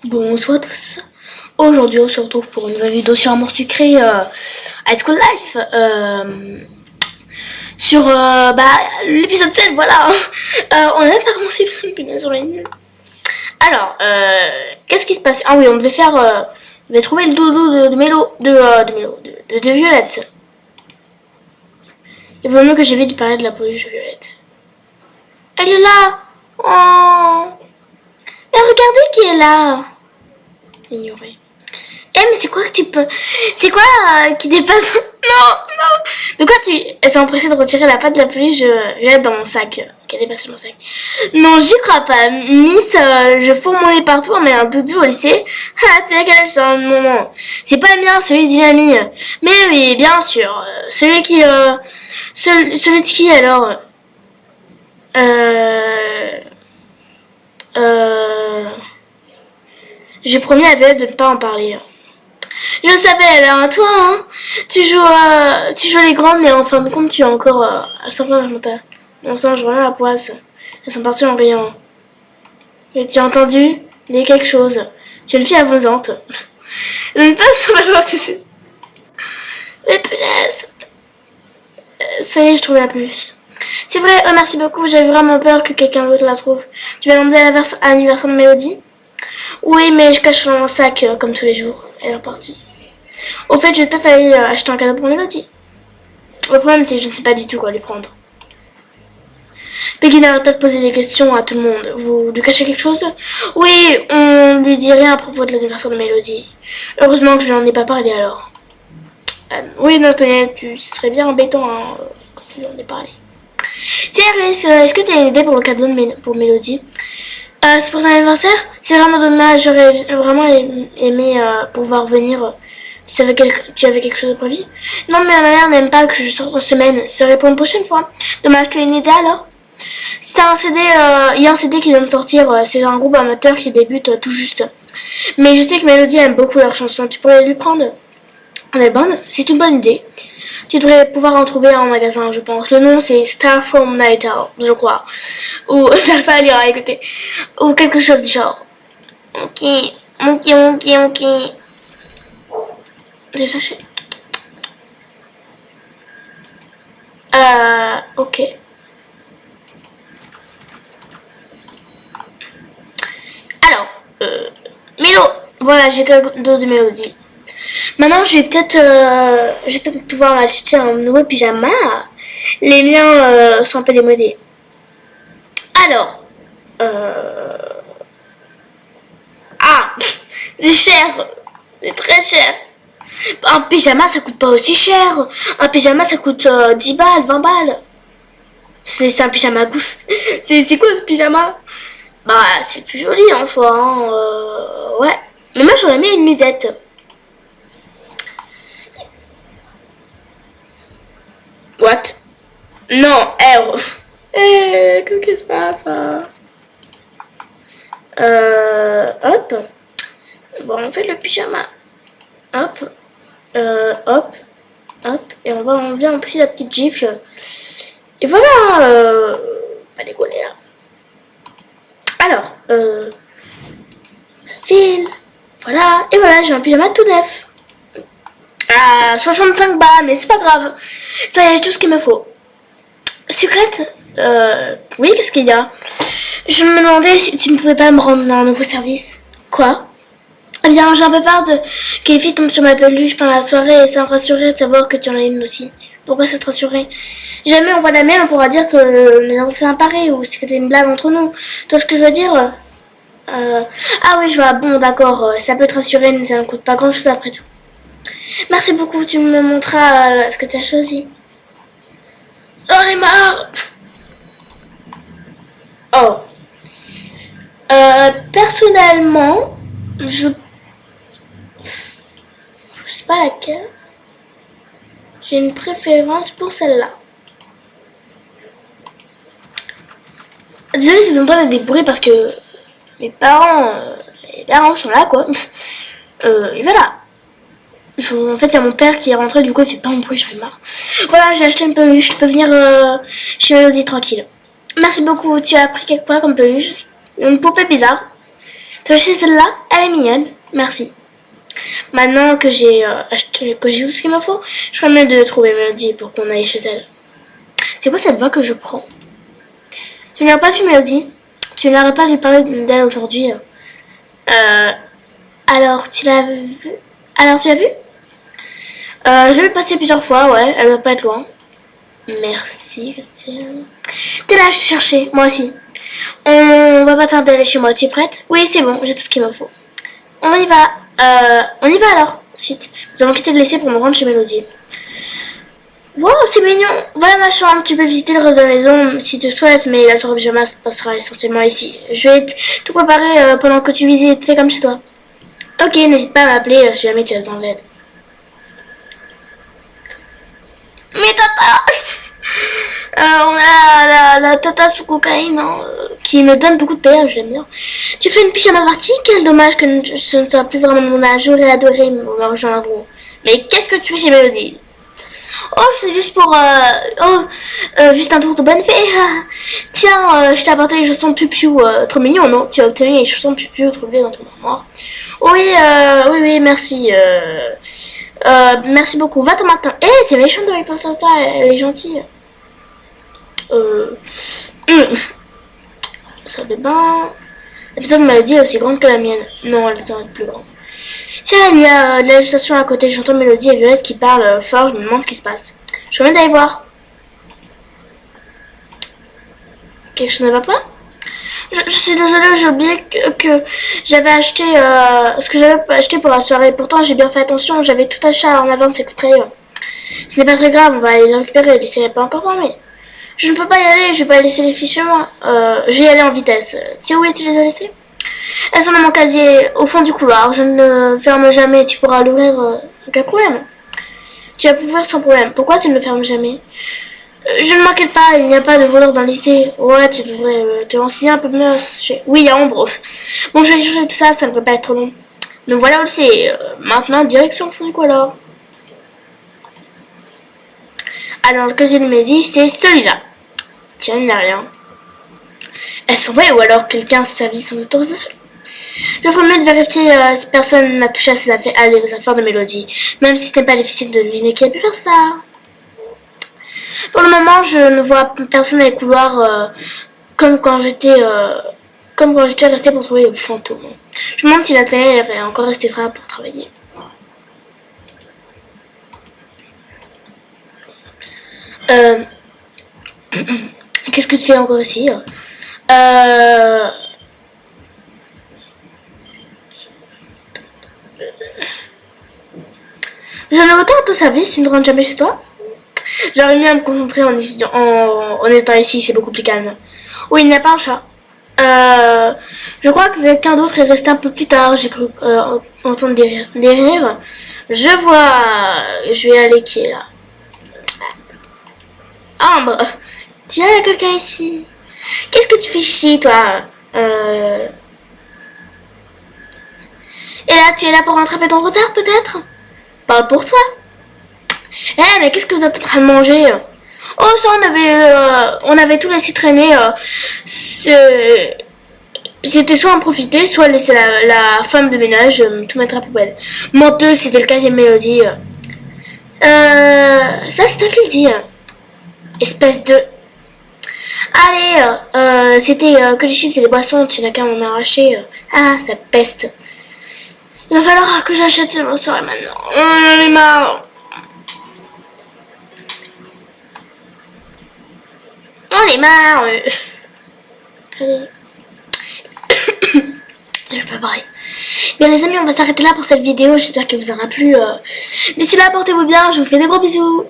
Bonsoir à tous. Aujourd'hui, on se retrouve pour une nouvelle vidéo sur Amour Sucré High School Life. Sur l'épisode 7, voilà. On n'a même pas commencé, putain, sur les nuls. Alors, qu'est-ce qui se passe? Ah oui, on devait faire... on devait trouver le doudou de Violette. Il vaut mieux que j'évite de parler de la peluche de Violette. Elle est là. Oh. Et regardez qui est là. Ignorer. Eh mais c'est quoi que tu peux... C'est quoi qui dépasse... Non, non. De quoi tu... Elles sont empressées de retirer la patte de la peluche Violette dans mon sac. Qui a dépassé mon sac. Non, j'y crois pas. Miss, je fourre mon nez partout, on met un doudou au lycée. Ah, tu sais quel âge c'est un moment. C'est pas le mien, celui d'une amie. Mais oui, bien sûr. Celui qui... celui de qui alors J'ai promis à Violette de ne pas en parler. Je savais, alors toi, hein, tu joues les grandes, mais en fin de compte, tu es encore à 50 mentale. Mon sang, je relève la poisse. Elles sont parties en riant. Et tu as entendu? Dis quelque chose. Tu es une fille amusante. Je ne sais pas si on a c'est... Mais punaise. Ça y est, j'ai trouvé la puce. C'est vrai, oh merci beaucoup, j'avais vraiment peur que quelqu'un d'autre la trouve. Tu vas demander à l'anniversaire de Mélodie? Oui, mais je cache dans mon sac comme tous les jours. Elle est repartie. Au fait, je vais peut-être aller acheter un cadeau pour Mélodie. Le problème, c'est que je ne sais pas du tout quoi lui prendre. Peggy n'arrête pas de poser des questions à tout le monde. Vous lui cachez quelque chose? Oui, on lui dit rien à propos de l'anniversaire de Mélodie. Heureusement que je n'en ai pas parlé alors. Oui, Nathaniel, tu serais bien embêtant hein, quand tu en ai parlé. Tiens, est-ce que tu as une idée pour le cadeau pour Mélodie? C'est pour ton anniversaire? C'est vraiment dommage, j'aurais vraiment aimé pouvoir venir. Tu avais quelque chose de prévu? Non, mais ma mère n'aime pas que je sorte en semaine. Ce serait pour une prochaine fois. Dommage, tu as une idée alors? C'est un CD, il y a un CD qui vient de sortir. C'est un groupe amateur qui débute tout juste. Mais je sais que Mélodie aime beaucoup leurs chansons. Tu pourrais lui prendre un album? C'est une bonne idée. Tu devrais pouvoir en trouver en magasin, je pense. Le nom, c'est Starform Night Out, je crois. Ou, j'arrive pas à lire, à écouter. Ou quelque chose du genre. Ok. J'ai cherché. Ok. Alors, Mélo. Voilà, j'ai cadeau de Mélodie. Maintenant, je vais peut-être pouvoir acheter un nouveau pyjama. Les miens sont un peu démodés. Alors, c'est cher. C'est très cher. Un pyjama, ça coûte pas aussi cher. Un pyjama, ça coûte 10 balles, 20 balles. C'est un pyjama goût. C'est quoi ce pyjama? Bah, c'est plus joli en soi. Hein. Ouais. Mais moi, j'aurais mis une musette. What? Non, qu'est-ce qui se passe? Hop. Bon, on fait le pyjama. Hop. Hop. Hop. Et on va enlever aussi la petite gifle. Et voilà. Pas décoller là. Alors, fil. Voilà. Et voilà, j'ai un pyjama tout neuf. À 65 balles, mais c'est pas grave. Ça y est, j'ai tout ce qu'il me faut. Sucrète? Oui, qu'est-ce qu'il y a? Je me demandais si tu ne pouvais pas me rendre un nouveau service. Quoi? Eh bien, j'ai un peu peur que les filles tombent sur ma peluche pendant la soirée et ça me rassurerait de savoir que tu en as une aussi. Pourquoi ça te rassurerait? Jamais on voit la mienne, on pourra dire que nous avons fait un pari ou si c'était une blague entre nous. Tu vois ce que je veux dire? Ah oui, je vois. Bon, d'accord, ça peut te rassurer, mais ça ne coûte pas grand-chose après tout. Merci beaucoup, tu me montreras ce que tu as choisi. J'en ai marre. Oh. Personnellement, je sais pas laquelle. J'ai une préférence pour celle-là. Désolée si vous entendez des bruits parce que mes parents sont là quoi. Et voilà. En fait, il y a mon père qui est rentré, du coup, il fait pas mon bruit, j'en ai marre. Voilà, j'ai acheté une peluche, tu peux venir chez Mélodie tranquille. Merci beaucoup, tu as pris quelque part comme peluche? Une poupée bizarre. Tu vois, celle-là, elle est mignonne. Merci. Maintenant que j'ai tout ce qu'il me faut, je ferais mieux de trouver Mélodie pour qu'on aille chez elle. C'est quoi cette voix que je prends? Tu n'as pas vu Mélodie? Tu n'arrêtes pas de lui parler d'elle aujourd'hui. Alors, tu l'as vu? Alors, tu l'as vu? Je l'ai passé plusieurs fois, ouais. Elle doit pas être loin. Merci, Christiane. T'es là, je te cherchais. Moi aussi. On va pas tarder à aller chez moi. Tu es prête? Oui, c'est bon. J'ai tout ce qu'il me faut. On y va. On y va alors. Ensuite, nous avons quitté le lycée pour me rendre chez Mélodie. Wow, c'est mignon. Voilà ma chambre. Tu peux visiter le reste de la maison si tu souhaites, mais la soirée pyjama se passera essentiellement ici. Je vais tout préparer pendant que tu visites. Fais comme chez toi. Ok, n'hésite pas à m'appeler si jamais tu as besoin d'aide. Mais tata, on a la tata sous cocaïne qui me donne beaucoup de PR, je l'aime bien. Tu fais une pyjama party? Quel dommage que ce ne soit plus vraiment mon âge. J'aurais adoré me rejoindre. Mais qu'est-ce que tu fais chez Mélodie? Oh, c'est juste pour... juste un tour de bonne fée. Tiens, je t'ai apporté les chaussons Pupiou. Trop mignon, non? Tu as obtenu les chaussons Pupiou trouvées dans ton armoire. Oui, oui, merci. Merci beaucoup. Va-t'en maintenant. Eh, t'es méchante avec ton tata. Elle est gentille. Salle de bain. La personne de maladie est aussi grande que la mienne. Non, elle doit être plus grande. Tiens, il y a de la législation à côté. J'entends Mélodie et Violette qui parlent fort. Je me demande ce qui se passe. Je reviens d'aller voir. Quelque chose ne va pas? Je suis désolée, j'ai oublié que j'avais acheté ce que j'avais acheté pour la soirée. Pourtant, j'ai bien fait attention. J'avais tout acheté en avance exprès. Ce n'est pas très grave. On va aller le récupérer. Lycée n'est pas encore formé. Je ne peux pas y aller. Je vais pas laisser les filles chez moi. Je vais y aller en vitesse. Tiens, où tu les as laissées? Elles sont dans mon casier, au fond du couloir. Je ne le ferme jamais. Tu pourras l'ouvrir. Aucun problème. Tu vas pouvoir sans problème. Pourquoi tu ne le fermes jamais? Je ne m'inquiète pas, il n'y a pas de voleur dans le lycée. Ouais, tu devrais te renseigner un peu mieux. Oui, il y a Ombre. Bon, je vais chercher tout ça, ça ne peut pas être trop long. Donc voilà où c'est. Maintenant, direction le fond du couloir. Alors, le casier de Mélodie, c'est celui-là. Tiens, il n'y a rien. Elles sont vraies ou alors quelqu'un s'est servi sans autorisation? Je ferais mieux de vérifier si personne n'a touché à ses affaires, les affaires de Mélodie. Même si ce n'est pas difficile de deviner qui a pu faire ça. Pour le moment, je ne vois personne dans les couloirs comme quand j'étais restée pour trouver le fantôme. Je me demande si Nathalie est encore restée là pour travailler. Qu'est-ce que tu fais encore ici? J'en ai autant à ton service, tu ne rentres jamais chez toi? J'aurais mieux à me concentrer en étant ici, c'est beaucoup plus calme. Oui, il n'y a pas un chat. Je crois que quelqu'un d'autre est resté un peu plus tard. J'ai cru entendre des rires. Je vois. Je vais aller qui est là. Ambre. Tiens, il y a quelqu'un ici. Qu'est-ce que tu fais ici, toi? Et là, tu es là pour rattraper ton retard, peut-être? Parle pour toi. Eh, mais qu'est-ce que vous êtes en train de manger? Oh, ça, on avait tout laissé traîner. C'était soit en profiter, soit laisser la femme de ménage tout mettre à la poubelle. Menteuse, c'était le cas de Mélodie. Ça, c'est toi qui le dis. Espèce de... Allez, c'était que les chips et les boissons, tu n'as qu'à m'en arracher. Ah, ça peste. Il va falloir que j'achète ma soirée maintenant. J'en ai marre. On est marre. Allez. Je peux parler. Bien les amis, on va s'arrêter là pour cette vidéo. J'espère qu'elle vous aura plu. D'ici là, portez-vous bien. Je vous fais des gros bisous.